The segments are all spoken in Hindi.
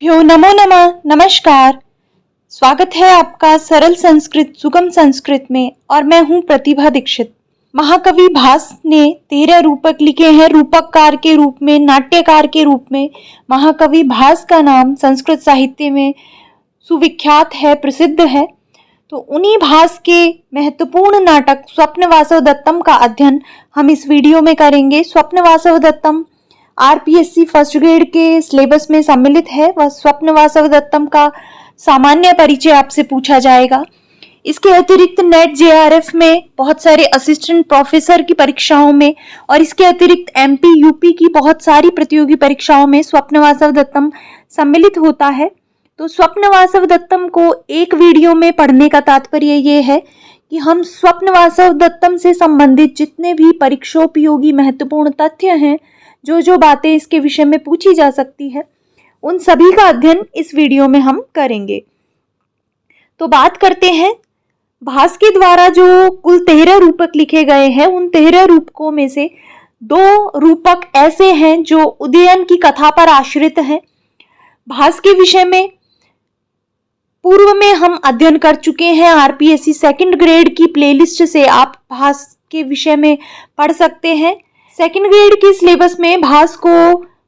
नमो नमः। नमस्कार। स्वागत है आपका सरल संस्कृत सुगम संस्कृत में और मैं हूं प्रतिभा दीक्षित। महाकवि भास ने 13 रूपक लिखे हैं। रूपककार के रूप में, नाट्यकार के रूप में महाकवि भास का नाम संस्कृत साहित्य में सुविख्यात है, प्रसिद्ध है। तो उन्हीं भास के महत्वपूर्ण नाटक स्वप्न वासव दत्तम का अध्ययन हम इस वीडियो में करेंगे। स्वप्न वासव दत्तम आरपीएससी फर्स्ट ग्रेड के सिलेबस में सम्मिलित है। वह स्वप्न वासव दत्तम का सामान्य परिचय आपसे पूछा जाएगा। इसके अतिरिक्त नेट जेआरएफ में, बहुत सारे असिस्टेंट प्रोफेसर की परीक्षाओं में और इसके अतिरिक्त एमपी यूपी की बहुत सारी प्रतियोगी परीक्षाओं में स्वप्न वासव दत्तम सम्मिलित होता है। तो स्वप्न वासव दत्तम को एक वीडियो में पढ़ने का तात्पर्य ये है कि हम स्वप्न वासव दत्तम से संबंधित जितने भी परीक्षोपयोगी महत्वपूर्ण तथ्य हैं, जो बातें इसके विषय में पूछी जा सकती है, उन सभी का अध्ययन इस वीडियो में हम करेंगे। तो बात करते हैं भास के द्वारा जो कुल 13 रूपक लिखे गए हैं, उन 13 रूपकों में से 2 रूपक ऐसे हैं जो उदयन की कथा पर आश्रित हैं। भास के विषय में पूर्व में हम अध्ययन कर चुके हैं। आरपीएससी सेकंड ग्रेड की प्लेलिस्ट से आप भास के विषय में पढ़ सकते हैं। सेकंड ग्रेड के सिलेबस में भास को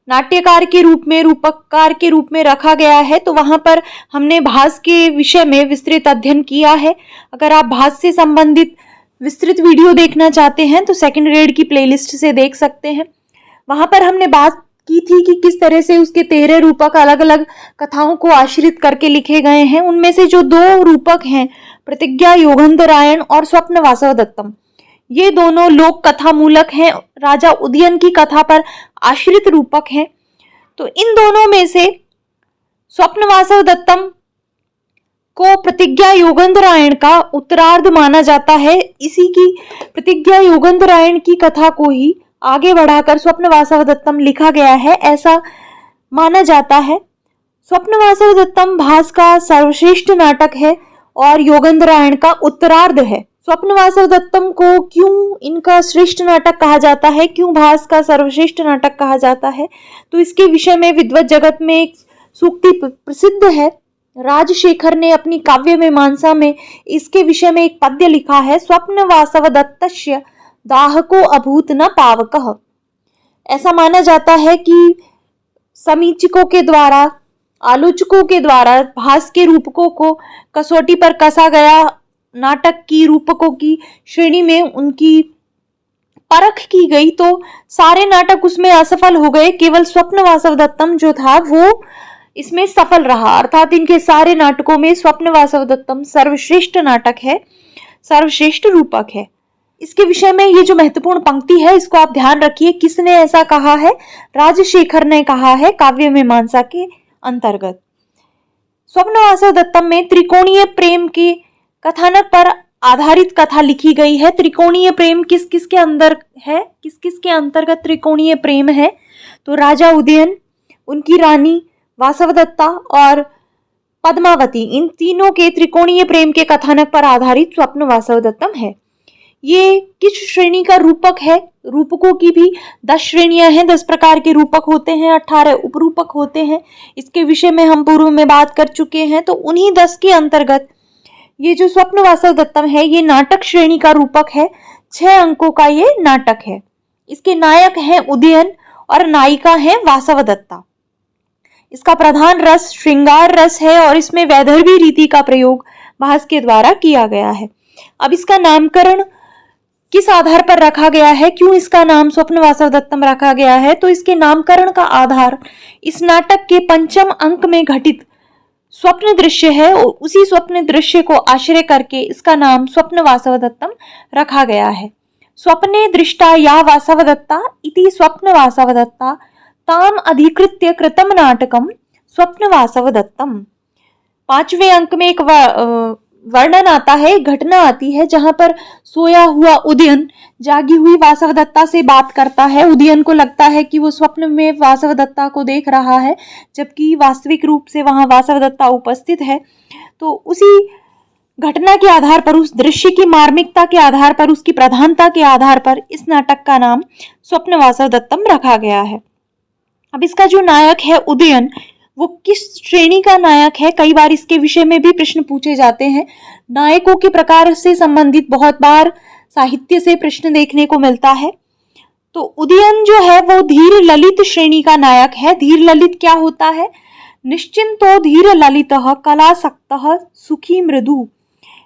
नाट्यकार के रूप में, रूपककार के रूप में रखा गया है। तो वहां पर हमने भास के विषय में विस्तृत अध्ययन किया है। अगर आप भास से संबंधित विस्तृत वीडियो देखना चाहते हैं तो सेकंड ग्रेड की प्लेलिस्ट से देख सकते हैं। वहां पर हमने बात की थी कि किस तरह से उसके 13 रूपक अलग अलग कथाओं को आश्रित करके लिखे गए हैं। उनमें से जो 2 रूपक हैं, प्रतिज्ञा योगंधरायण और स्वप्न वासव दत्तम, ये दोनों लोक कथा मूलक हैं, राजा उदयन की कथा पर आश्रित रूपक हैं। तो इन दोनों में से स्वप्न वासव दत्तम को प्रतिज्ञा योगंधरायण का उत्तरार्ध माना जाता है। इसी की प्रतिज्ञा योगंधरायण की कथा को ही आगे बढ़ाकर स्वप्न वासव दत्तम लिखा गया है, ऐसा माना जाता है। स्वप्न वासव दत्तम भास का सर्वश्रेष्ठ नाटक है और योगंधरायण का उत्तरार्ध है। स्वप्न वासव दत्तम को क्यों इनका श्रेष्ठ नाटक कहा जाता है, क्यों भास का सर्वश्रेष्ठ नाटक कहा जाता है, तो इसके विषय में विद्वत जगत में एक सूक्ति प्रसिद्ध है। राजशेखर ने अपनी काव्य मीमांसा में इसके विषय में एक पद्य लिखा है, स्वप्न वासव दत्तस्य दाहको अभूत न पावकः। ऐसा माना जाता है कि समीक्षकों के द्वारा, आलोचकों के द्वारा भास के रूपकों को कसौटी पर कसा गया। नाटक की रूपकों की श्रेणी में उनकी परख की गई तो सारे नाटक उसमें असफल हो गए। केवल स्वप्न वासव दत्तम जो था वो इसमें सफल रहा। अर्थात इनके सारे नाटकों में स्वप्न वासव दत्तम सर्वश्रेष्ठ नाटक है, सर्वश्रेष्ठ रूपक है। इसके विषय में ये जो महत्वपूर्ण पंक्ति है, इसको आप ध्यान रखिए। किसने ऐसा कहा है? राजशेखर ने कहा है काव्य मीमांसा के अंतर्गत। स्वप्न वासव दत्तम में त्रिकोणीय प्रेम के कथानक पर आधारित कथा लिखी गई है। त्रिकोणीय प्रेम किस किस के अंदर है, किस किस के अंतर्गत त्रिकोणीय प्रेम है? तो राजा उदयन, उनकी रानी वासवदत्ता और पद्मावती, इन तीनों के त्रिकोणीय प्रेम के कथानक पर आधारित स्वप्न वासव दत्तम है। ये किस श्रेणी का रूपक है? रूपकों की भी 10 श्रेणियां हैं, 10 प्रकार के रूपक होते हैं, 18 उपरूपक होते हैं। इसके विषय में हम पूर्व में बात कर चुके हैं। तो उन्हीं 10 के अंतर्गत ये जो स्वप्न वासव दत्तम है, ये नाटक श्रेणी का रूपक है। 6 अंकों का ये नाटक है। इसके नायक हैं उदयन और नायिका है वासवदत्ता। इसका प्रधान रस श्रृंगार रस है और इसमें वैदर्भी रीति का प्रयोग भास के द्वारा किया गया है। अब इसका नामकरण किस आधार पर रखा गया है, क्यों इसका नाम स्वप्न वासव दत्तम रखा गया है? तो इसके नामकरण का आधार इस नाटक के 5वें अंक में घटित स्वप्न दृश्य है। उसी स्वप्न दृश्य को आश्रय करके इसका नाम स्वप्न वासव दत्तम रखा गया है। स्वप्ने दृष्टा या वासवदत्ता इति स्वप्न वासवदत्ता ताम अधिकृत्य कृतम नाटकम स्वप्न वासवदत्तम। 5वें अंक में एक वर्णन आता है, एक घटना आती है जहां पर सोया हुआ उदयन जागी हुई वासवदत्ता से बात करता है। उदयन को लगता है कि वो स्वप्न में वासवदत्ता को देख रहा है, जबकि वास्तविक रूप से वहां वासवदत्ता उपस्थित है। तो उसी घटना के आधार पर, उस दृश्य की मार्मिकता के आधार पर, उसकी प्रधानता के आधार पर इस नाटक का नाम स्वप्न वासव दत्तम रखा गया है। अब इसका जो नायक है उदयन, वो किस श्रेणी का नायक है, कई बार इसके विषय में भी प्रश्न पूछे जाते हैं। नायकों के प्रकार से संबंधित बहुत बार साहित्य से प्रश्न देखने को मिलता है। तो उदयन जो है वो धीर ललित श्रेणी का नायक है। धीर ललित क्या होता है? निश्चिंतो धीर ललितः कलासक्तः सुखी मृदु।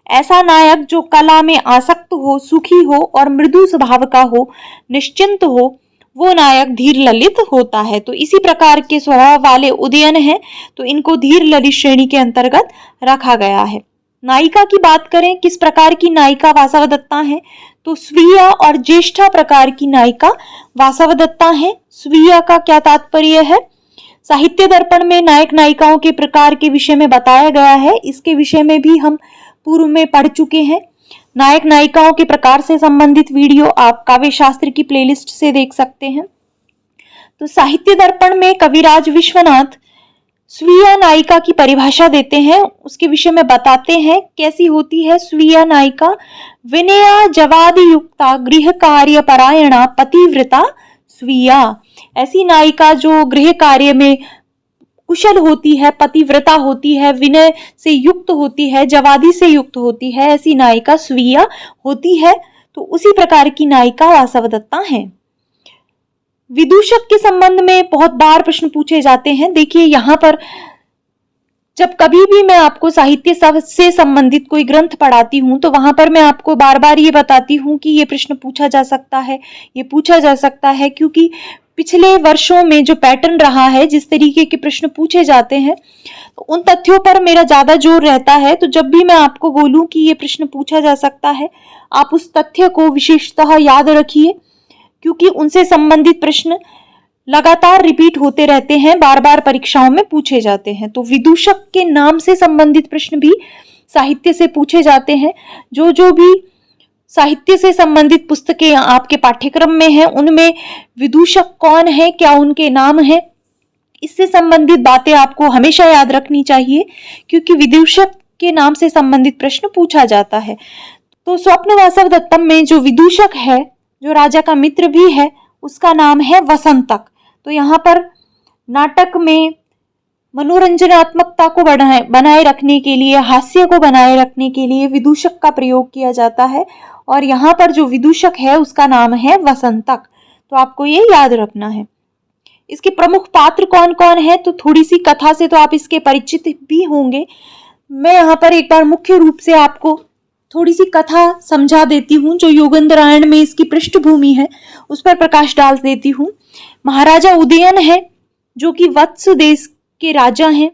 ऐसा नायक जो कला में आसक्त हो, सुखी हो और मृदु स्वभाव का हो, निश्चिंत हो, वो नायक धीर ललित होता है। तो इसी प्रकार के स्वभाव वाले उदयन हैं, तो इनको धीर ललित श्रेणी के अंतर्गत रखा गया है। नायिका की बात करें, किस प्रकार की नायिका वासवदत्ता है? तो स्वीय और ज्येष्ठा प्रकार की नायिका वासवदत्ता है। स्वीय का क्या तात्पर्य है? साहित्य दर्पण में नायक नायिकाओं के प्रकार के विषय में बताया गया है। इसके विषय में भी हम पूर्व में पढ़ चुके हैं। नायक नायिकाओं के प्रकार से संबंधित वीडियो आप काव्य शास्त्र की प्लेलिस्ट से देख सकते हैं। तो साहित्य दर्पण में कविराज विश्वनाथ स्वीय नायिका की परिभाषा देते हैं, उसके विषय में बताते हैं कैसी होती है स्वीय नायिका। विनया जवादि युक्ता गृह कार्य परायणा पतिव्रता स्वीया। ऐसी नायिका जो गृह कार्य में कुशल होती है, पतिव्रता होती है, विनय से युक्त होती है, जवादी से युक्त होती है, ऐसी नायिका स्वीय होती है। तो उसी प्रकार की नायिका वासवदत्ता है। विदूषक के संबंध में बहुत बार प्रश्न पूछे जाते हैं। देखिए यहाँ पर जब कभी भी मैं आपको साहित्य से संबंधित कोई ग्रंथ पढ़ाती हूँ तो वहां पर मैं आपको बार बार ये बताती हूँ कि ये प्रश्न पूछा जा सकता है, ये पूछा जा सकता है, क्योंकि पिछले वर्षों में जो पैटर्न रहा है, जिस तरीके के प्रश्न पूछे जाते हैं, तो उन तथ्यों पर मेरा ज्यादा जोर रहता है। तो जब भी मैं आपको बोलूं कि ये प्रश्न पूछा जा सकता है, आप उस तथ्य को विशेषतः याद रखिए, क्योंकि उनसे संबंधित प्रश्न लगातार रिपीट होते रहते हैं, बार बार परीक्षाओं में पूछे जाते हैं। तो विदूषक के नाम से संबंधित प्रश्न भी साहित्य से पूछे जाते हैं। जो भी साहित्य से संबंधित पुस्तकें आपके पाठ्यक्रम में हैं, उनमें विदूषक कौन है, क्या उनके नाम है, इससे संबंधित बातें आपको हमेशा याद रखनी चाहिए, क्योंकि विदूषक के नाम से संबंधित प्रश्न पूछा जाता है। तो स्वप्न वासवदत्तम में जो विदूषक है, जो राजा का मित्र भी है, उसका नाम है वसंतक। तो यहाँ पर नाटक में मनोरंजनात्मकता को बनाए रखने के लिए, हास्य को बनाए रखने के लिए विदूषक का प्रयोग किया जाता है, और यहाँ पर जो विदूषक है उसका नाम है वसंतक। तो आपको ये याद रखना है। इसके प्रमुख पात्र कौन कौन है? तो थोड़ी सी कथा से तो आप इसके परिचित भी होंगे। मैं यहाँ पर एक बार मुख्य रूप से आपको थोड़ी सी कथा समझा देती हूँ, जो योगेंद्रायण में इसकी पृष्ठभूमि है उस पर प्रकाश डाल देती हूँ। महाराजा उदयन है, जो कि वत्स देश के राजा हैं।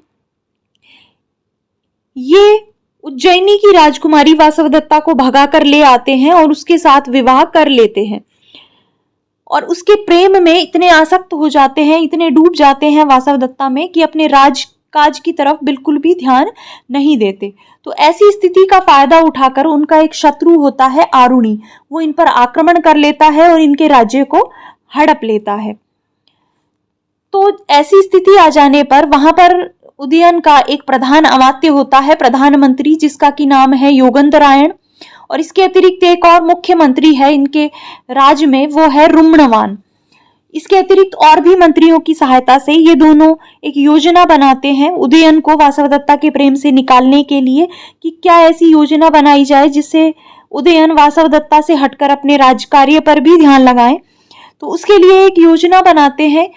ये उज्जैनी की राजकुमारी वासवदत्ता को भगा कर ले आते हैं और उसके साथ विवाह कर लेते हैं, और उसके प्रेम में इतने आसक्त हो जाते हैं, इतने डूब जाते हैं वासवदत्ता में, कि अपने राजकाज की तरफ बिल्कुल भी ध्यान नहीं देते। तो ऐसी स्थिति का फायदा उठाकर उनका एक शत्रु होता है आरुणि, वो इन पर आक्रमण कर लेता है और इनके राज्य को हड़प लेता है। तो ऐसी स्थिति आ जाने पर वहां पर उदयन का एक प्रधान अमात्य होता है, प्रधानमंत्री, जिसका की नाम है योगेंद्रायण, और इसके अतिरिक्त एक और मुख्यमंत्री है इनके राज में, वो है रुम्णवान। इसके अतिरिक्त और भी मंत्रियों की सहायता से ये दोनों एक योजना बनाते हैं उदयन को वासवदत्ता के प्रेम से निकालने के लिए, कि क्या ऐसी योजना बनाई जाए जिससे उदयन वासवदत्ता से हटकर अपने राजकार्य पर भी ध्यान लगाएं। तो उसके लिए एक योजना बनाते हैं,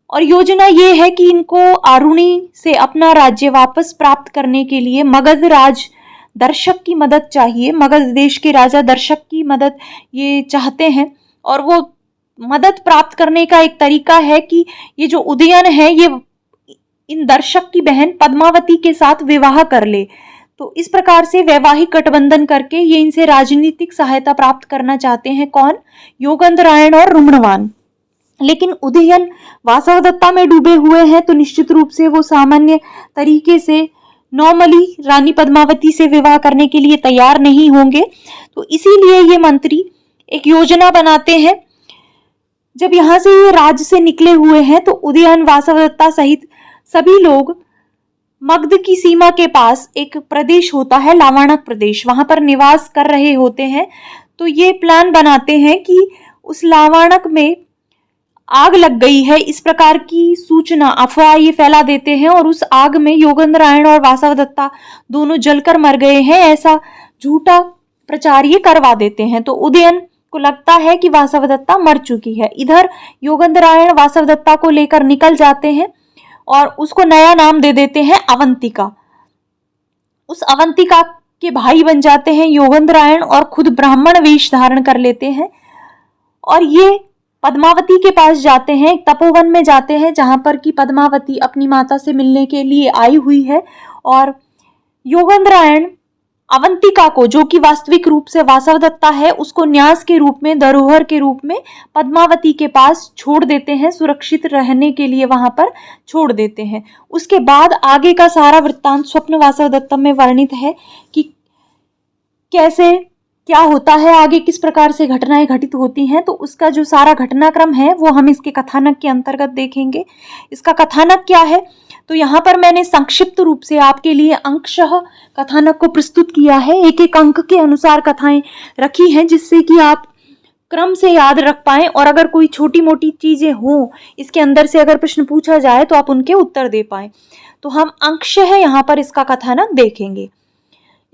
और योजना ये है कि इनको आरुणि से अपना राज्य वापस प्राप्त करने के लिए मगध राज दर्शक की मदद चाहिए। मगध देश के राजा दर्शक की मदद ये चाहते हैं, और वो मदद प्राप्त करने का एक तरीका है कि ये जो उदयन है ये इन दर्शक की बहन पद्मावती के साथ विवाह कर ले। तो इस प्रकार से वैवाहिक गठबंधन करके ये इनसे राजनीतिक सहायता प्राप्त करना चाहते हैं। कौन? योगेंद्रायण और रुम्णवान। लेकिन उदयन वासवदत्ता में डूबे हुए हैं, तो निश्चित रूप से वो सामान्य तरीके से नॉर्मली रानी पद्मावती से विवाह करने के लिए तैयार नहीं होंगे। तो इसीलिए ये मंत्री एक योजना बनाते हैं। जब यहाँ से ये राज्य से निकले हुए हैं, तो उदयन वासवदत्ता सहित सभी लोग मगध की सीमा के पास एक प्रदेश होता है, लावाणक प्रदेश, वहां पर निवास कर रहे होते हैं। तो ये प्लान बनाते हैं कि उस लावाणक में आग लग गई है, इस प्रकार की सूचना अफवाह ये फैला देते हैं और उस आग में योगेंद्रायण और वासवदत्ता दोनों जलकर मर गए हैं, ऐसा झूठा प्रचार ये करवा देते हैं। तो उदयन को लगता है कि वासवदत्ता मर चुकी है। इधर योगेंद्रायण वासवदत्ता को लेकर निकल जाते हैं और उसको नया नाम दे देते हैं अवंतिका। उस अवंतिका के भाई बन जाते हैं योगेंद्रायण और खुद ब्राह्मण वेश धारण कर लेते हैं और ये पद्मावती के पास जाते हैं, एक तपोवन में जाते हैं जहां पर कि पद्मावती अपनी माता से मिलने के लिए आई हुई है और योगेंद्रायण अवंतिका को, जो कि वास्तविक रूप से वासवदत्ता है, उसको न्यास के रूप में, धरोहर के रूप में पद्मावती के पास छोड़ देते हैं, सुरक्षित रहने के लिए वहां पर छोड़ देते हैं। उसके बाद आगे का सारा वृत्तांत स्वप्न वासवदत्तम में वर्णित है कि कैसे क्या होता है, आगे किस प्रकार से घटनाएं घटित होती हैं। तो उसका जो सारा घटनाक्रम है वो हम इसके कथानक के अंतर्गत देखेंगे। इसका कथानक क्या है, तो यहाँ पर मैंने संक्षिप्त रूप से आपके लिए अंकशः कथानक को प्रस्तुत किया है। एक एक अंक के अनुसार कथाएं रखी हैं जिससे कि आप क्रम से याद रख पाएं और अगर कोई छोटी मोटी चीजें हों इसके अंदर से अगर प्रश्न पूछा जाए तो आप उनके उत्तर दे पाएं। तो हम अंकशः यहाँ पर इसका कथानक देखेंगे।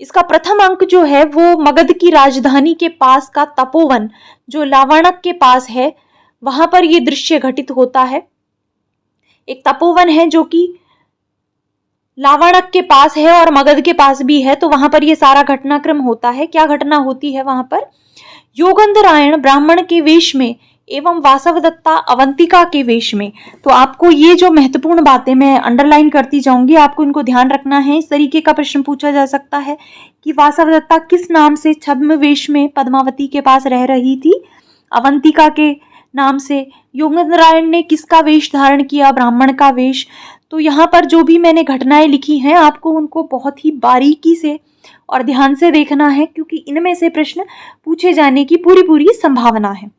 इसका प्रथम अंक जो है वो मगध की राजधानी के पास का तपोवन जो लावाणक के पास है, वहां पर ये दृश्य घटित होता है। एक तपोवन है जो कि लावाणक के पास है और मगध के पास भी है, तो वहां पर ये सारा घटनाक्रम होता है। क्या घटना होती है वहां पर, योगेंद्रायण ब्राह्मण के वेश में एवं वासवदत्ता अवंतिका के वेश में। तो आपको ये जो महत्वपूर्ण बातें मैं अंडरलाइन करती जाऊंगी, आपको इनको ध्यान रखना है। इस तरीके का प्रश्न पूछा जा सकता है कि वासवदत्ता किस नाम से छद्म वेश में पद्मावती के पास रह रही थी, अवंतिका के नाम से। योगेंद्रायण ने किसका वेश धारण किया, ब्राह्मण का वेश। तो यहाँ पर जो भी मैंने घटनाएं लिखी हैं आपको उनको बहुत ही बारीकी से और ध्यान से देखना है, क्योंकि इनमें से प्रश्न पूछे जाने की पूरी संभावना है।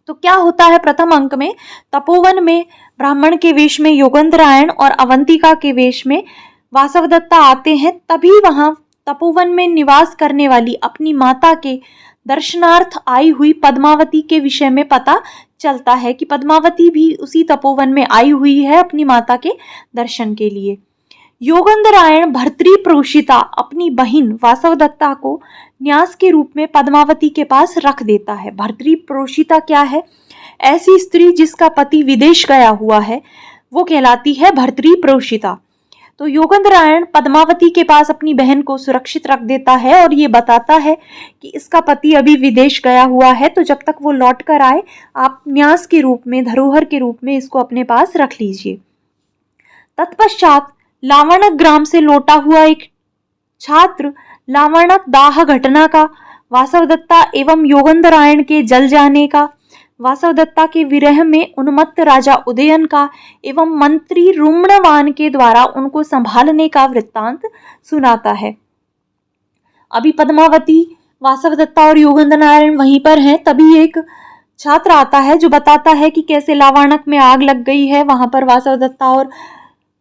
तो क्या होता है प्रथम अंक में, तपोवन में ब्राह्मण के वेश में योगेंद्रायण और अवंतिका के वेश में वासवदत्ता आते हैं। तभी वहां तपोवन में निवास करने वाली अपनी माता के दर्शनार्थ आई हुई पद्मावती के विषय में पता चलता है कि पद्मावती भी उसी तपोवन में आई हुई है अपनी माता के दर्शन के लिए। योगेंद्रायण भर्तृ प्रोषिता अपनी बहिन वासवदत्ता को न्यास के रूप में पद्मावती के पास रख देता है। भर्तृ प्रोषिता क्या है, ऐसी स्त्री जिसका पति विदेश गया हुआ है वो कहलाती है भर्तृ प्रोषिता। तो योगेंद्रायण पद्मावती के पास अपनी बहन को सुरक्षित रख देता है और ये बताता है कि इसका पति अभी विदेश गया हुआ है, तो जब तक वो लौट कर आए आप न्यास के रूप में, धरोहर के रूप में इसको अपने पास रख लीजिए। तत्पश्चात लावाणक ग्राम से लौटा हुआ एक छात्र लावाणक दाह घटना का, वासवदत्ता एवं योगेंद्रायण के जल जाने का, वासवदत्ता के विरह में उन्मत्त राजा उदयन का एवं मंत्री रुम्णवान के द्वारा उनको संभालने का वृत्तांत सुनाता है। अभी पद्मावती, वासवदत्ता और योगेंद्रायण वहीं पर हैं, तभी एक छात्र आता है जो बताता है कि कैसे लावाणक में आग लग गई है, वहां पर वासवदत्ता और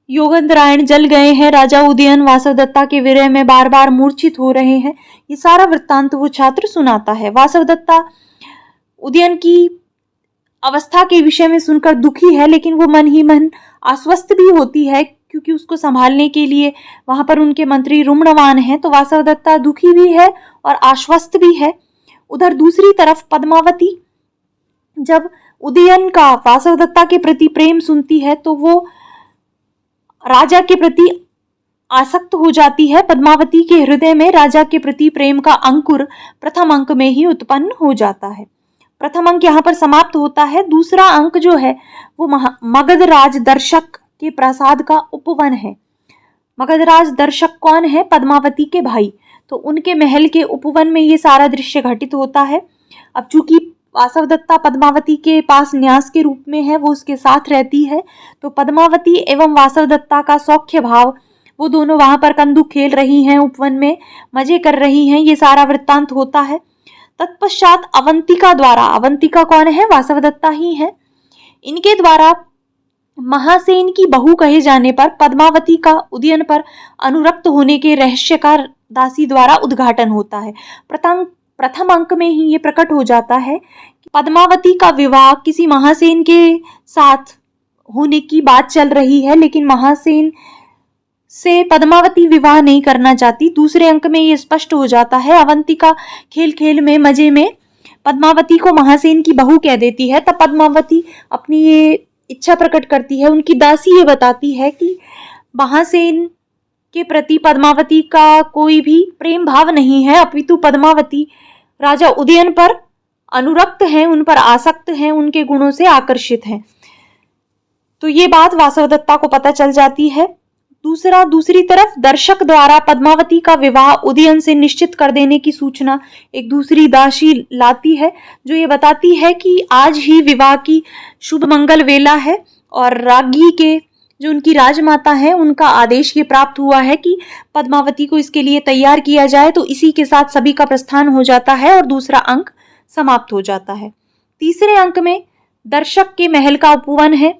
योगेंद्रायण जल गए हैं, राजा उदयन वासवदत्ता के विरह में बार बार मूर्छित हो रहे हैं। ये सारा वृत्तांत वो छात्र सुनाता है। वासवदत्ता उदयन की अवस्था के विषय में सुनकर दुखी है, लेकिन वो मन ही मन आश्वस्त भी होती है क्योंकि उसको संभालने के लिए वहां पर उनके मंत्री रुम्णवान हैं। तो वासवदत्ता दुखी भी है और आश्वस्त भी है। उधर दूसरी तरफ पद्मावती जब उदयन का वासवदत्ता के प्रति प्रेम सुनती है तो वो राजा के प्रति आसक्त हो जाती है। पद्मावती के हृदय में राजा के प्रति प्रेम का अंकुर प्रथम अंक में ही उत्पन्न हो जाता है। प्रथम अंक यहाँ पर समाप्त होता है। दूसरा अंक जो है वो मगध राज दर्शक के प्रासाद का उपवन है। मगध राज दर्शक कौन है, पद्मावती के भाई। तो उनके महल के उपवन में ये सारा दृश्य घटित होता है। अब चूंकि वासवदत्ता पद्मावती के पास न्यास के रूप में है, वो उसके साथ रहती है, तो पद्मावती एवं वासवदत्ता का सौख्य भाव, वो दोनों वहां पर कंदुक खेल रही हैं, उपवन में मजे कर रही हैं, ये सारा वृत्तांत होता है। तत्पश्चात अवंतिका द्वारा, अवंतिका कौन है, वासवदत्ता ही है, इनके द्वारा महासेन की बहू कहे जाने पर पद्मावती का उदयन पर अनुरक्त होने के रहस्य का दासी द्वारा उद्घाटन होता है। प्रथम अंक में ही ये प्रकट हो जाता है पद्मावती का विवाह किसी महासेन के साथ होने की बात चल रही है, लेकिन महासेन से पद्मावती विवाह नहीं करना चाहती। दूसरे अंक में ये स्पष्ट हो जाता है। अवंतिका खेल खेल में, मजे में पद्मावती को महासेन की बहू कह देती है। तब पद्मावती अपनी ये इच्छा प्रकट करती है। उनकी दासी ये बताती है कि महासेन के प्रति पद्मावती का कोई भी प्रेम भाव नहीं है, अपितु पद्मावती राजा उदयन पर अनुरक्त हैं, उन पर आसक्त हैं, उनके गुणों से आकर्षित हैं। तो ये बात वासवदत्ता को पता चल जाती है। दूसरी तरफ दर्शक द्वारा पद्मावती का विवाह उदयन से निश्चित कर देने की सूचना एक दूसरी दासी लाती है, जो ये बताती है कि आज ही विवाह की शुभ मंगल वेला है और राज्ञी के जो उनकी राजमाता है उनका आदेश ये प्राप्त हुआ है कि पद्मावती को इसके लिए तैयार किया जाए। तो इसी के साथ सभी का प्रस्थान हो जाता है और दूसरा अंक समाप्त हो जाता है। तीसरे अंक में दर्शक के महल का उपवन है।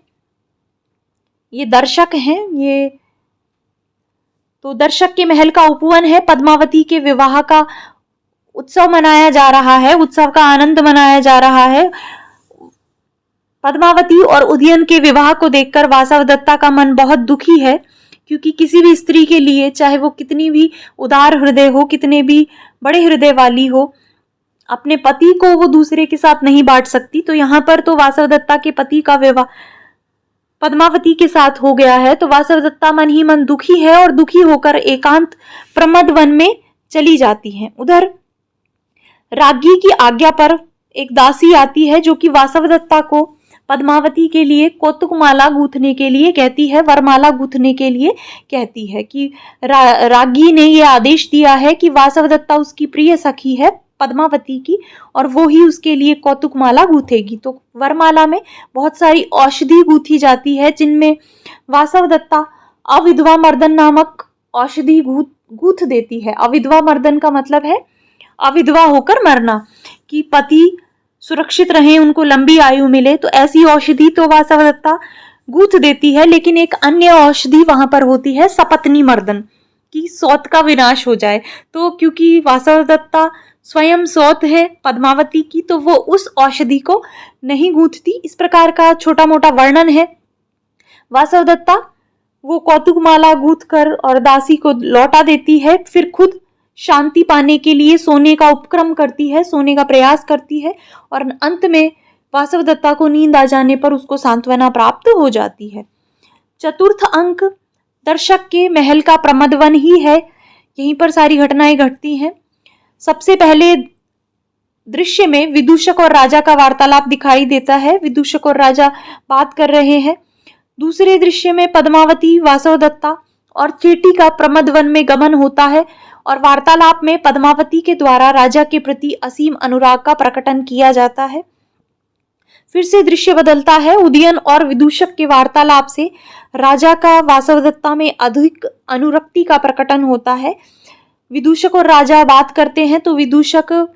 ये दर्शक हैं, ये तो दर्शक के महल का उपवन है। पद्मावती के विवाह का उत्सव मनाया जा रहा है, उत्सव का आनंद मनाया जा रहा है। पद्मावती और उदयन के विवाह को देखकर वासवदत्ता का मन बहुत दुखी है, क्योंकि किसी भी स्त्री के लिए, चाहे वो कितनी भी उदार हृदय हो, कितने भी बड़े हृदय वाली हो, अपने पति को वो दूसरे के साथ नहीं बांट सकती। तो यहाँ पर तो वासवदत्ता के पति का विवाह पद्मावती के साथ हो गया है, तो वासवदत्ता मन ही मन दुखी है और दुखी होकर एकांत प्रमद वन में चली जाती है। उधर राज्ञी की आज्ञा पर एक दासी आती है, जो कि वासवदत्ता को पद्मावती के लिए कौतुकमाला गूंथने के लिए कहती है, वरमाला गूंथने के लिए कहती है कि राज्ञी ने यह आदेश दिया है कि वासवदत्ता उसकी प्रिय सखी है पद्मावती की, और वो ही उसके लिए कौतुकमाला गूंथेगी। तो वरमाला में बहुत सारी औषधि गूंथी जाती है, जिनमें वासवदत्ता अविधवा मर्दन नामक औषधि गूंथ देती है। अविधवा मर्दन का मतलब है अविधवा होकर मरना, कि पति सुरक्षित रहें, उनको लंबी आयु मिले। तो ऐसी औषधि तो वासवदत्ता गूंथ देती है, लेकिन एक अन्य औषधि वहां पर होती है सपत्नी मर्दन, की सौत का विनाश हो जाए। तो क्योंकि वासवदत्ता स्वयं सौत है पद्मावती की, तो वो उस औषधि को नहीं गूंथती। इस प्रकार का छोटा मोटा वर्णन है। वासवदत्ता वो कौतुकमाला गूंथ कर और दासी को लौटा देती है, फिर खुद शांति पाने के लिए सोने का उपक्रम करती है, सोने का प्रयास करती है, और अंत में वासवदत्ता को नींद आ जाने पर उसको सांत्वना प्राप्त हो जाती है। चतुर्थ अंक दर्शक के महल का प्रमदवन ही है। यहीं पर सारी घटनाएं घटती हैं। सबसे पहले दृश्य में विदूषक और राजा का वार्तालाप दिखाई देता है। विदूषक और राजा बात कर रहे हैं। दूसरे दृश्य में पद्मावती, वासवदत्ता और चेटी का प्रमदवन में गमन होता है, और वार्तालाप में पद्मावती के द्वारा राजा के प्रति असीम अनुराग का प्रकटन किया जाता है। फिर से दृश्य बदलता है। उदयन और विदूषक के वार्तालाप से राजा का वासवदत्ता में अधिक अनुरक्ति का प्रकटन होता है। विदूषक और राजा बात करते हैं, तो विदूषक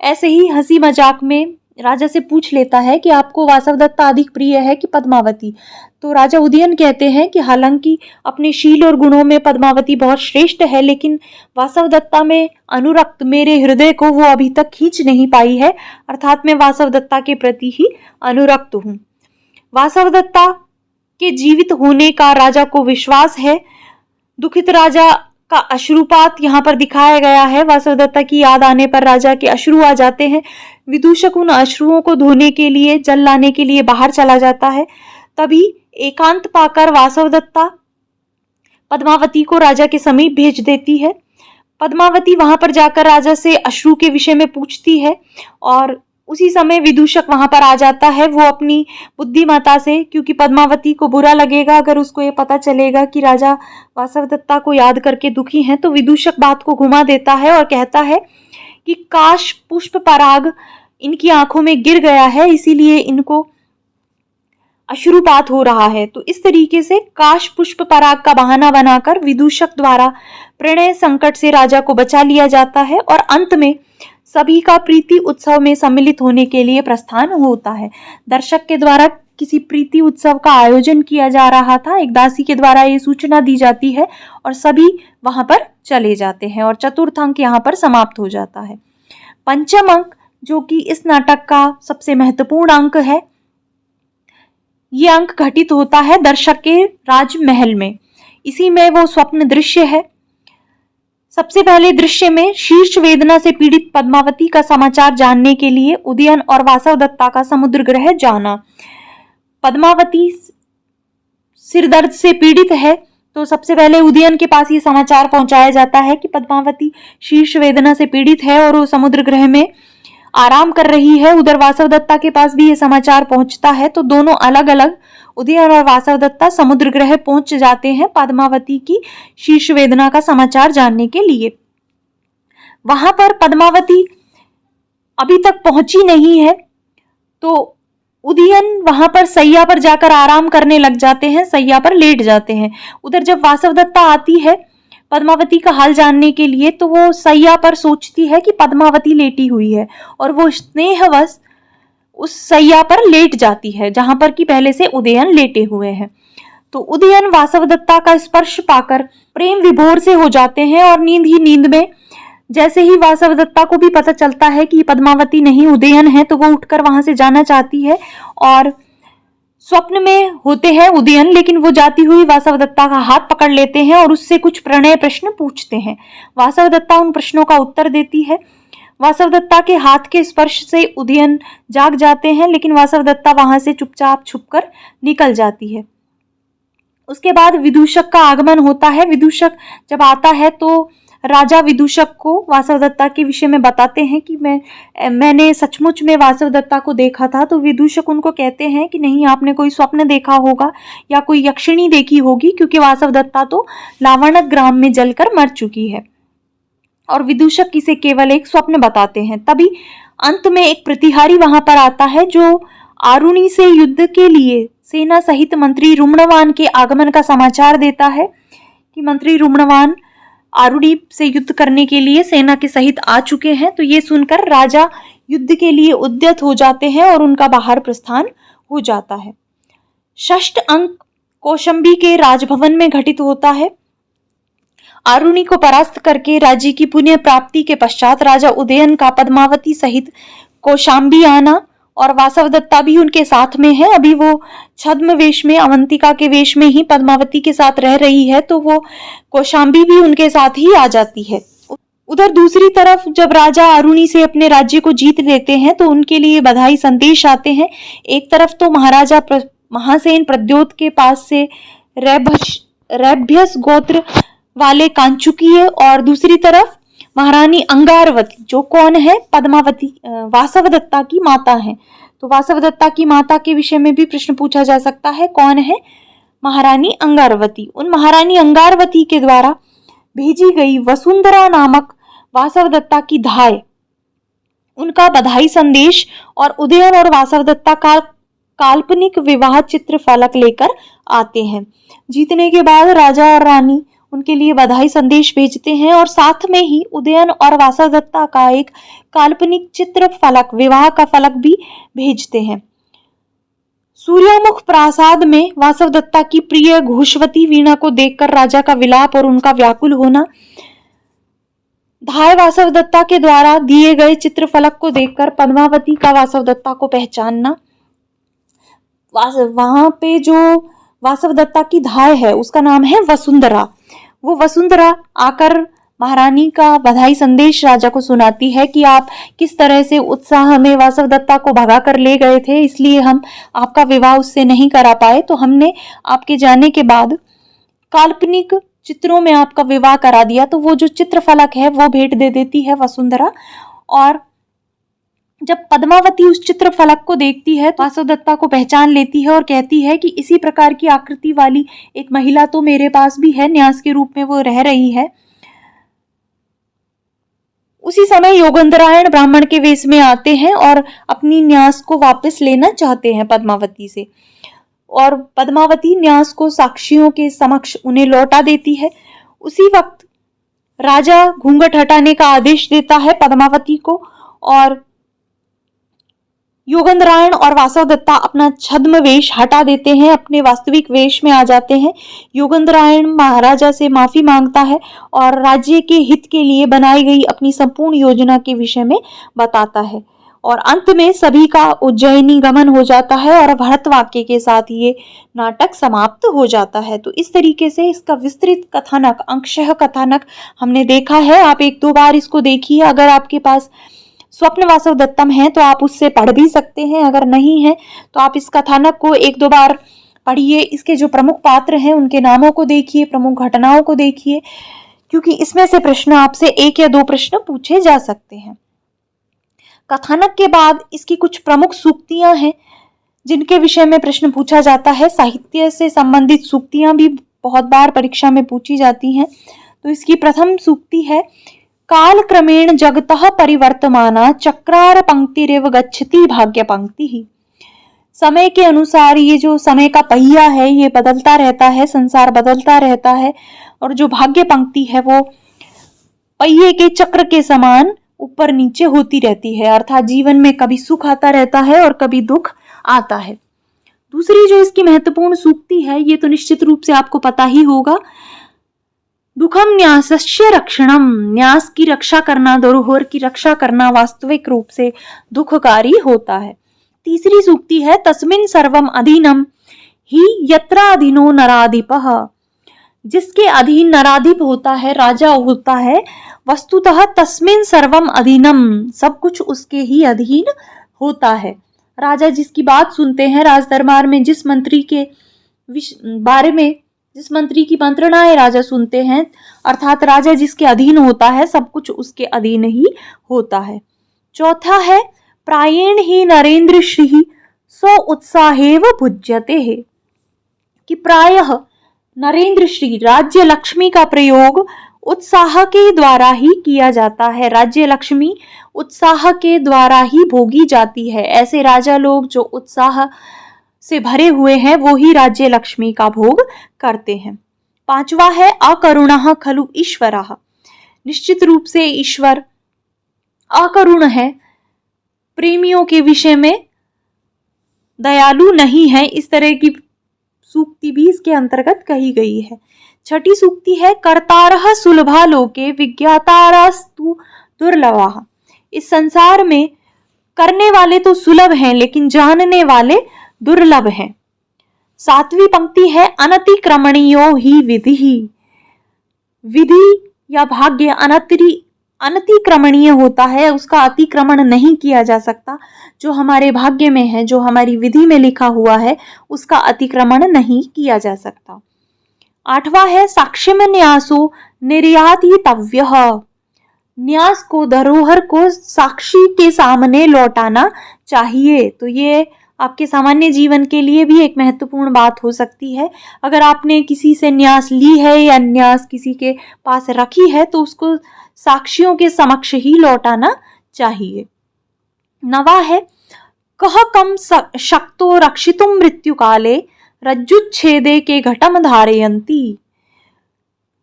ऐसे ही हंसी मजाक में राजा से पूछ लेता है कि आपको वासवदत्ता अधिक प्रिय है कि पद्मावती। तो राजा उदयन कहते हैं कि हालांकि अपने शील और गुणों में पद्मावती बहुत श्रेष्ठ है, लेकिन वासवदत्ता में अनुरक्त मेरे हृदय को वो अभी तक खींच नहीं पाई है, अर्थात मैं वासवदत्ता के प्रति ही अनुरक्त हूँ। वासवदत्ता के जीवित होने का राजा को विश्वास है। दुखित राजा का अश्रुपात यहाँ पर दिखाया गया है। वासवदत्ता की याद आने पर राजा के अश्रु आ जाते हैं। विदूषक उन अश्रुओं को धोने के लिए, जल लाने के लिए बाहर चला जाता है। तभी एकांत पाकर वासवदत्ता पद्मावती को राजा के समीप भेज देती है। पद्मावती वहां पर जाकर राजा से अश्रु के विषय में पूछती है, और उसी समय विदूषक वहां पर आ जाता है। वो अपनी बुद्धिमत्ता से, क्योंकि पद्मावती को बुरा लगेगा अगर उसको ये पता चलेगा कि राजा वासवदत्ता को याद करके दुखी हैं, तो विदूषक बात को घुमा देता है और कहता है कि काश पुष्प पराग इनकी आंखों में गिर गया है, इसीलिए इनको अश्रुपात हो रहा है। तो इस तरीके से काश पुष्प पराग का बहाना बनाकर विदूषक द्वारा प्रणय संकट से राजा को बचा लिया जाता है, और अंत में सभी का प्रीति उत्सव में सम्मिलित होने के लिए प्रस्थान होता है। दर्शक के द्वारा किसी प्रीति उत्सव का आयोजन किया जा रहा था। एक दासी के द्वारा ये सूचना दी जाती है और सभी वहां पर चले जाते हैं, और चतुर्थ अंक यहाँ पर समाप्त हो जाता है। पंचम अंक जो कि इस नाटक का सबसे महत्वपूर्ण अंक है। ये अंक घटित होता है दर्शक के राजमहल में। इसी में वो स्वप्न दृश्य है। सबसे पहले दृश्य में शीर्ष वेदना से पीड़ित पद्मावती का समाचार जानने के लिए उदयन और वासवदत्ता का समुद्र ग्रह जाना। पद्मावती सिरदर्द से पीड़ित है, तो सबसे पहले उदयन के पास ये समाचार पहुंचाया जाता है कि पद्मावती शीर्ष वेदना से पीड़ित है और वो समुद्र ग्रह में आराम कर रही है। उधर वासवदत्ता के पास भी ये समाचार पहुंचता है, तो दोनों अलग अलग, उदयन और वासवदत्ता, समुद्र ग्रह पहुंच जाते हैं पद्मावती की शीर्ष वेदना का समाचार जानने के लिए। वहां पर पद्मावती अभी तक पहुंची नहीं है, तो उदयन वहां पर सैया पर जाकर आराम करने लग जाते हैं, सैया पर लेट जाते हैं। उधर जब वासवदत्ता आती है पद्मावती का हाल जानने के लिए, तो वो सैया पर सोचती है कि पद्मावती लेटी हुई है और वो स्नेहवश उस सैया पर लेट जाती है जहां पर कि पहले से उदयन लेटे हुए हैं। तो उदयन वासवदत्ता का स्पर्श पाकर प्रेम विभोर से हो जाते हैं और नींद ही नींद में जैसे ही वासवदत्ता को भी पता चलता है कि पद्मावती नहीं उदयन है, तो वो उठकर वहां से जाना चाहती है और स्वप्न में होते हैं उदयन, लेकिन वो जाती हुई वासवदत्ता का हाथ पकड़ लेते हैं और उससे कुछ प्रणय प्रश्न पूछते हैं। वासवदत्ता उन प्रश्नों का उत्तर देती है। वासवदत्ता के हाथ के स्पर्श से उदयन जाग जाते हैं, लेकिन वासवदत्ता वहां से चुपचाप छुपकर निकल जाती है। उसके बाद विदूषक का आगमन होता है। विदूषक जब आता है तो राजा विदूषक को वासवदत्ता के विषय में बताते हैं कि मैंने सचमुच में वासवदत्ता को देखा था। तो विदूषक उनको कहते हैं कि नहीं, आपने कोई स्वप्न देखा होगा या कोई यक्षिणी देखी होगी, क्योंकि वासवदत्ता तो लावण्य ग्राम में जलकर मर चुकी है। और विदूषक इसे केवल एक स्वप्न बताते हैं। तभी अंत में एक प्रतिहारी वहां पर आता है जो आरुणी से युद्ध के लिए सेना सहित मंत्री रुम्णवान के आगमन का समाचार देता है कि मंत्री रुम्णवान आरुणी से युद्ध करने के लिए सेना के सहित आ चुके हैं। तो ये सुनकर राजा युद्ध के लिए उद्यत हो जाते हैं और उनका बाहर प्रस्थान हो जाता है। षष्ठ अंक कौशंबी के राजभवन में घटित होता है। आरुणी को परास्त करके राज्य की पुण्य प्राप्ति के पश्चात राजा उदयन का पद्मावती सहित कौशाम्बी आना, और वासवदत्ता भी उनके साथ में है। अभी वो छद्म वेश में, अवंतिका के वेश में ही पद्मावती के साथ रह रही है, तो वो कौशाम्बी भी उनके साथ ही आ जाती है। उधर दूसरी तरफ जब राजा आरुणी से अपने राज्य को जीत लेते हैं, तो उनके लिए बधाई संदेश आते हैं। एक तरफ तो महाराजा महासेन प्रद्योत के पास से रैभ्यस गोत्र वाले कांचुकीय, और दूसरी तरफ महारानी अंगारवती, जो कौन है, पद्मावती वासवदत्ता की माता है। तो वासवदत्ता की माता के विषय में भी प्रश्न पूछा जा सकता है, कौन है, महारानी अंगारवती। उन महारानी अंगारवती के द्वारा भेजी गई वसुंधरा नामक वासवदत्ता की धाय, उनका बधाई संदेश और उदयन और वासवदत्ता का काल्पनिक विवाह चित्र फलक लेकर आते हैं। जीतने के बाद राजा और रानी उनके लिए बधाई संदेश भेजते हैं और साथ में ही उदयन और वासवदत्ता का एक काल्पनिक चित्र फलक, विवाह का फलक भी भेजते हैं। सूर्यमुख प्रासाद में वासवदत्ता की प्रिय घोषवती वीणा को देखकर राजा का विलाप और उनका व्याकुल होना, धाय वासवदत्ता के द्वारा दिए गए चित्र फलक को देखकर पद्मावती का वासवदत्ता को पहचानना, वहां पे जो वासवदत्ता की धाय है उसका नाम है वसुंधरा। वो वसुंधरा आकर महारानी का बधाई संदेश राजा को सुनाती है कि आप किस तरह से उत्साह में वासवदत्ता को भगा कर ले गए थे, इसलिए हम आपका विवाह उससे नहीं करा पाए, तो हमने आपके जाने के बाद काल्पनिक चित्रों में आपका विवाह करा दिया। तो वो जो चित्र फलक है वो भेंट दे देती है वसुंधरा। और जब पद्मावती उस चित्र फलक को देखती है तो वासवदत्ता को पहचान लेती है और कहती है कि इसी प्रकार की आकृति वाली एक महिला तो मेरे पास भी है, न्यास के रूप में वो रह रही है। उसी समय योगेंद्रायण ब्राह्मण के वेश में आते हैं और अपनी न्यास को वापस लेना चाहते हैं पद्मावती से, और पद्मावती न्यास को साक्षियों के समक्ष उन्हें लौटा देती है। उसी वक्त राजा घूंघट हटाने का आदेश देता है पद्मावती को, और योगेंद्रायण और वासवदत्ता अपना छद्म वेश हटा देते हैं, अपने वास्तविक वेश में आ जाते हैं। योगेंद्रायण महाराजा से माफी मांगता है और राज्य के हित के लिए बनाई गई अपनी संपूर्ण योजना के विषय में बताता है। और अंत में सभी का उज्जैनी गमन हो जाता है और भरत वाक्य के साथ ये नाटक समाप्त हो जाता है। तो इस तरीके से इसका विस्तृत कथानक, अंशतः कथानक हमने देखा है। आप एक दो बार इसको देखिए। अगर आपके पास स्वप्न वासवदत्तम है तो आप उससे पढ़ भी सकते हैं, अगर नहीं है तो आप इस कथानक को एक दो बार पढ़िए। इसके जो प्रमुख पात्र हैं उनके नामों को देखिए, प्रमुख घटनाओं को देखिए, क्योंकि इसमें से प्रश्न आपसे एक या दो प्रश्न पूछे जा सकते हैं। कथानक के बाद इसकी कुछ प्रमुख सूक्तियां हैं जिनके विषय में प्रश्न पूछा जाता है। साहित्य से संबंधित सूक्तियां भी बहुत बार परीक्षा में पूछी जाती हैं। तो इसकी प्रथम सूक्ति है, काल क्रमेण जगतः परिवर्तमाना चक्रार पंक्तिरेव गच्छति भाग्य पंक्ति ही। समय के अनुसार ये जो समय का पहिया है ये बदलता रहता है, संसार बदलता रहता है, और जो भाग्य पंक्ति है वो पहिए के चक्र के समान ऊपर नीचे होती रहती है। अर्थात जीवन में कभी सुख आता रहता है और कभी दुख आता है। दूसरी जो इसकी महत्वपूर्ण सूक्ति है, ये तो निश्चित रूप से आपको पता ही होगा, दुखम न्यासस्य रक्षणम। न्यास की रक्षा करना, धरोहर की रक्षा करना वास्तविक रूप से दुखकारी होता है। तीसरी सूक्ति है, तस्मिन् सर्वम अधीनम ही यत्र अधीनो नराधिपः। जिसके अधीन नराधिप होता है, राजा होता है, वस्तुतः तस्मिन् सर्वम अधीनम, सब कुछ उसके ही अधीन होता है। राजा जिसकी बात सुनते हैं, राज दरबार में जिस मंत्री के बारे में, जिस मंत्री की मंत्रणाएं राजा सुनते हैं, अर्थात राजा जिसके अधीन होता है, सब कुछ उसके अधीन ही होता है। चौथा है, प्रायेण ही नरेंद्र श्री सो उत्साहेव भुज्यते है, कि प्रायः नरेंद्र श्री, राज्य लक्ष्मी का प्रयोग उत्साह के द्वारा ही किया जाता है। राज्य लक्ष्मी उत्साह के द्वारा ही भोगी जाती है। ऐसे राजा लोग जो उत्साह से भरे हुए हैं वो ही राज्य लक्ष्मी का भोग करते हैं। पांचवा है, अकरुणः खलु ईश्वरः। निश्चित रूप से ईश्वर अकरुण है, प्रेमियों के विषय में दयालु नहीं है। इस तरह की सूक्ति भी इसके अंतर्गत कही गई है। छठी सूक्ति है, कर्तारः सुलभा लोके विज्ञातारस्तु दुर्लभः। इस संसार में करने वाले तो सुलभ हैं लेकिन जानने वाले दुर्लभ हैं। सातवीं पंक्ति है, अनतिक्रमणीयो ही विधि। विधि या भाग्य अनतिक्रमणीय होता है, उसका अतिक्रमण नहीं किया जा सकता। जो हमारे भाग्य में है, जो हमारी विधि में लिखा हुआ है, उसका अतिक्रमण नहीं किया जा सकता। आठवां है, साक्ष्यम न्यासो निर्यातितव्यः। न्यास को, धरोहर को साक्षी के सामने लौटाना चाहिए। तो ये आपके सामान्य जीवन के लिए भी एक महत्वपूर्ण बात हो सकती है। अगर आपने किसी से न्यास ली है या न्यास किसी के पास रखी है तो उसको साक्षियों के समक्ष ही लौटाना चाहिए। नवा है, कह कम शक्तो रक्षितुम मृत्यु काले रज्जुच्छेदे के घटम धारयन्ति।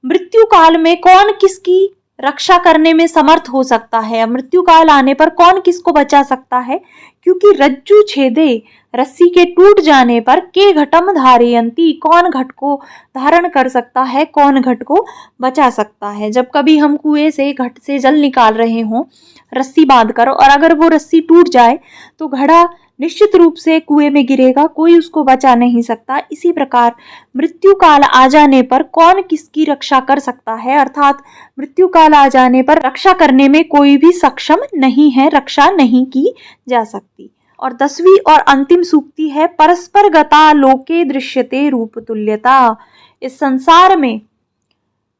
मृत्यु काल में कौन किसकी रक्षा करने में समर्थ हो सकता है? मृत्यु काल आने पर कौन किसको बचा सकता है? क्योंकि रज्जु छेदे, रस्सी के टूट जाने पर, के घटम धारयन्ति, कौन घट को धारण कर सकता है, कौन घट को बचा सकता है। जब कभी हम कुएं से, घट से जल निकाल रहे हों रस्सी बांधकर, और अगर वो रस्सी टूट जाए तो घड़ा निश्चित रूप से कुएं में गिरेगा, कोई उसको बचा नहीं सकता। इसी प्रकार मृत्यु काल आ जाने पर कौन किसकी रक्षा कर सकता है, अर्थात मृत्यु काल आ जाने पर रक्षा करने में कोई भी सक्षम नहीं है, रक्षा नहीं की जा सकती। और 10वीं और अंतिम सूक्ति है, परस्पर गता लोके दृश्यते रूप तुल्यता। इस संसार में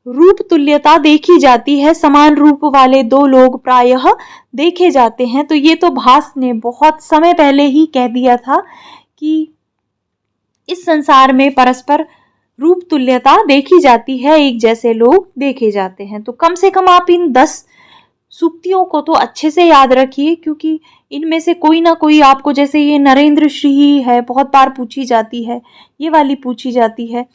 रूप तुल्यता देखी जाती है, समान रूप वाले दो लोग प्रायः देखे जाते हैं। तो ये तो भास ने बहुत समय पहले ही कह दिया था कि इस संसार में परस्पर रूप तुल्यता देखी जाती है, एक जैसे लोग देखे जाते हैं। तो कम से कम आप इन 10 सूक्तियों को तो अच्छे से याद रखिए, क्योंकि इनमें से कोई ना कोई आपको, जैसे ये नरेंद्र श्री है, बहुत बार पूछी जाती है, ये वाली पूछी जाती है।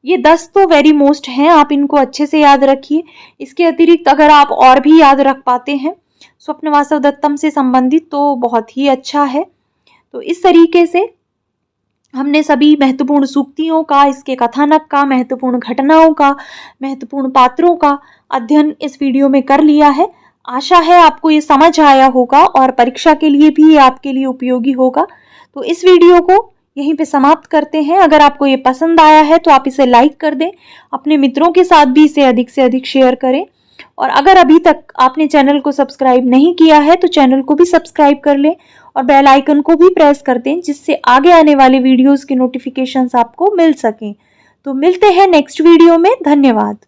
ये 10 तो वेरी मोस्ट हैं, आप इनको अच्छे से याद रखिए। इसके अतिरिक्त अगर आप और भी याद रख पाते हैं स्वप्न वासवदत्तम से संबंधित तो बहुत ही अच्छा है। तो इस तरीके से हमने सभी महत्वपूर्ण सूक्तियों का, इसके कथानक का, महत्वपूर्ण घटनाओं का, महत्वपूर्ण पात्रों का अध्ययन इस वीडियो में कर लिया है। आशा है आपको ये समझ आया होगा और परीक्षा के लिए भी ये आपके लिए उपयोगी होगा। तो इस वीडियो को यहीं पे समाप्त करते हैं। अगर आपको ये पसंद आया है तो आप इसे लाइक कर दें, अपने मित्रों के साथ भी इसे अधिक से अधिक शेयर करें और अगर अभी तक आपने चैनल को सब्सक्राइब नहीं किया है तो चैनल को भी सब्सक्राइब कर लें और बेल आइकन को भी प्रेस कर दें, जिससे आगे आने वाले वीडियोस की नोटिफिकेशंस आपको मिल सकें। तो मिलते हैं नेक्स्ट वीडियो में। धन्यवाद।